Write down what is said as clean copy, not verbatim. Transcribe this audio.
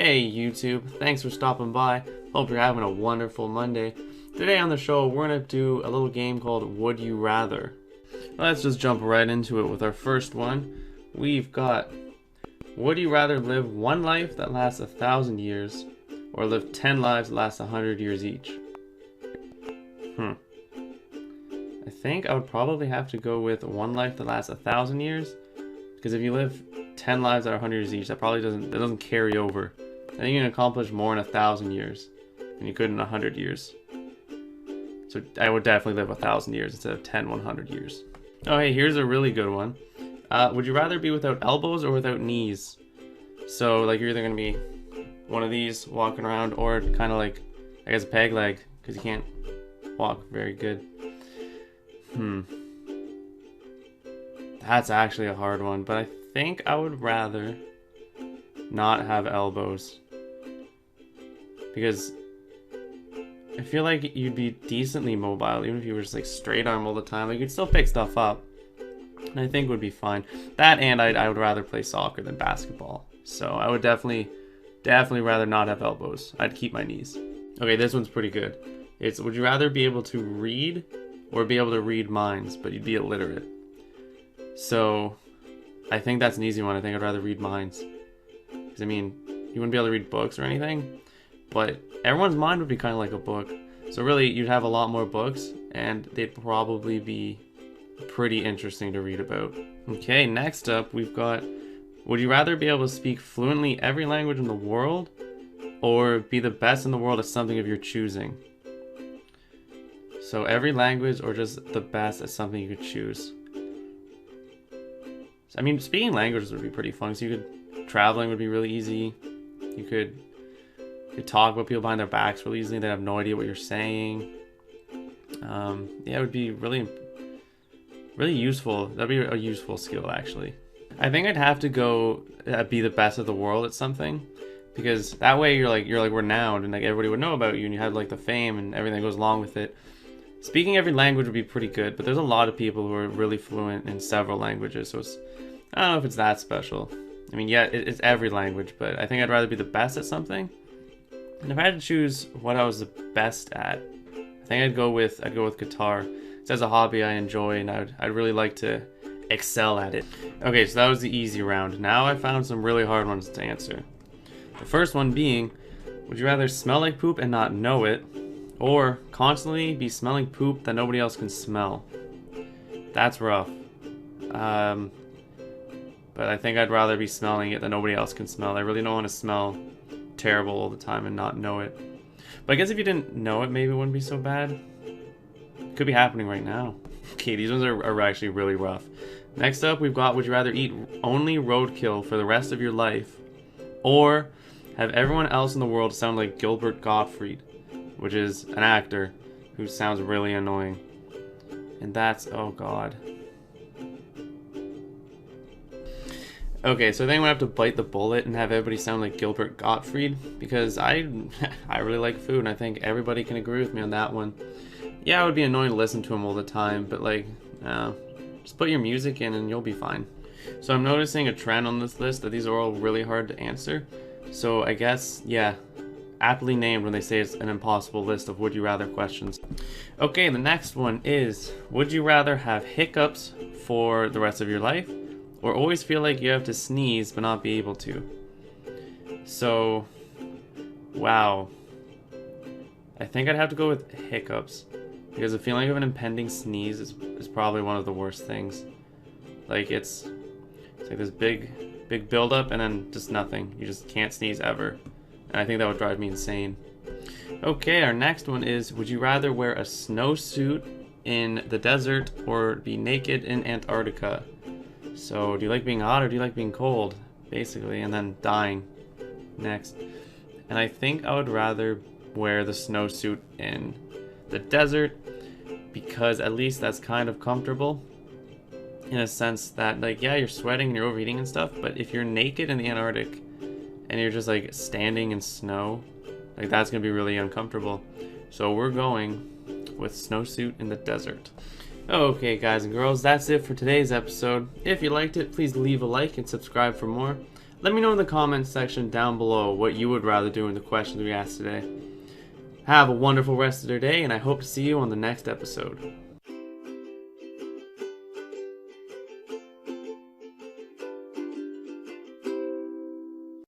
Hey YouTube, thanks for stopping by. Hope you're having a wonderful Monday. Today on the show, we're going to do a little game called Would You Rather. Let's just jump right into it with our first one. We've got, would you rather live one life that lasts 1,000 years or live 10 lives that last 100 years each? I think I would probably have to go with one life that lasts 1,000 years, because if you live 10 lives that are 100 years each, that probably doesn't carry over. I think you can accomplish more in 1,000 years than you could in 100 years. So I would definitely live 1,000 years instead of 10 100 years. Oh hey, here's a really good one. Would you rather be without elbows or without knees? So like you're either going to be one of these walking around, or kind of like, I guess, a peg leg, because you can't walk very good. That's actually a hard one, but I think I would rather not have elbows, because I feel like you'd be decently mobile even if you were just like straight arm all the time. Like, you'd still pick stuff up, and I think would be fine. That, and I would rather play soccer than basketball, so I would definitely rather not have elbows. I'd keep my knees. Okay, this one's pretty good. It's, would you rather be able to read or be able to read minds, but you'd be illiterate? So I think that's an easy one. I think I'd rather read minds, because I mean, you wouldn't be able to read books or anything, but everyone's mind would be kind of like a book. So really, you'd have a lot more books, and they'd probably be pretty interesting to read about. Okay, next up we've got, would you rather be able to speak fluently every language in the world, or be the best in the world at something of your choosing? So every language, or just the best at something you could choose. I mean, speaking languages would be pretty fun. So you could, traveling would be really easy. You could talk about people behind their backs really easily. They have no idea what you're saying. Yeah, it would be really useful. That'd be a useful skill, actually. I think I'd have to go be the best of the world at something, because that way you're like renowned, and like everybody would know about you, and you have like the fame and everything that goes along with it. Speaking every language would be pretty good, but there's a lot of people who are really fluent in several languages, so I don't know if it's that special. I mean, yeah, it's every language, but I think I'd rather be the best at something. And if I had to choose what I was the best at, I think I'd go with guitar. It's as a hobby I enjoy, and I'd really like to excel at it. Okay, so that was the easy round. Now I found some really hard ones to answer. The first one being, would you rather smell like poop and not know it, or constantly be smelling poop that nobody else can smell? That's rough. But I think I'd rather be smelling it that nobody else can smell. I really don't want to smell terrible all the time and not know it. But I guess if you didn't know it, maybe it wouldn't be so bad. It could be happening right now. Okay, these ones are actually really rough. Next up, we've got, would you rather eat only roadkill for the rest of your life, or have everyone else in the world sound like Gilbert Gottfried, which is an actor who sounds really annoying. And that's, oh god. Okay, so I think I'm gonna have to bite the bullet and have everybody sound like Gilbert Gottfried, because I really like food, and I think everybody can agree with me on that one. Yeah, it would be annoying to listen to him all the time, but like, just put your music in and you'll be fine. So I'm noticing a trend on this list that these are all really hard to answer. So I guess, yeah, aptly named when they say it's an impossible list of would you rather questions. Okay, the next one is, would you rather have hiccups for the rest of your life, or always feel like you have to sneeze but not be able to? So, wow. I think I'd have to go with hiccups, because the feeling of an impending sneeze is probably one of the worst things. Like, it's like this big buildup and then just nothing. You just can't sneeze ever. And I think that would drive me insane. Okay, our next one is, would you rather wear a snowsuit in the desert or be naked in Antarctica? So, do you like being hot or do you like being cold, basically, and then dying next? And I think I would rather wear the snowsuit in the desert, because at least that's kind of comfortable, in a sense that, like, yeah, you're sweating and you're overheating and stuff, but if you're naked in the Antarctic and you're just like standing in snow, like, that's gonna be really uncomfortable. So we're going with snowsuit in the desert. Okay, guys and girls, that's it for today's episode. If you liked it, please leave a like and subscribe for more. let me know in the comments section down below what you would rather do in the questions we asked today. Have a wonderful rest of your day, and I hope to see you on the next episode.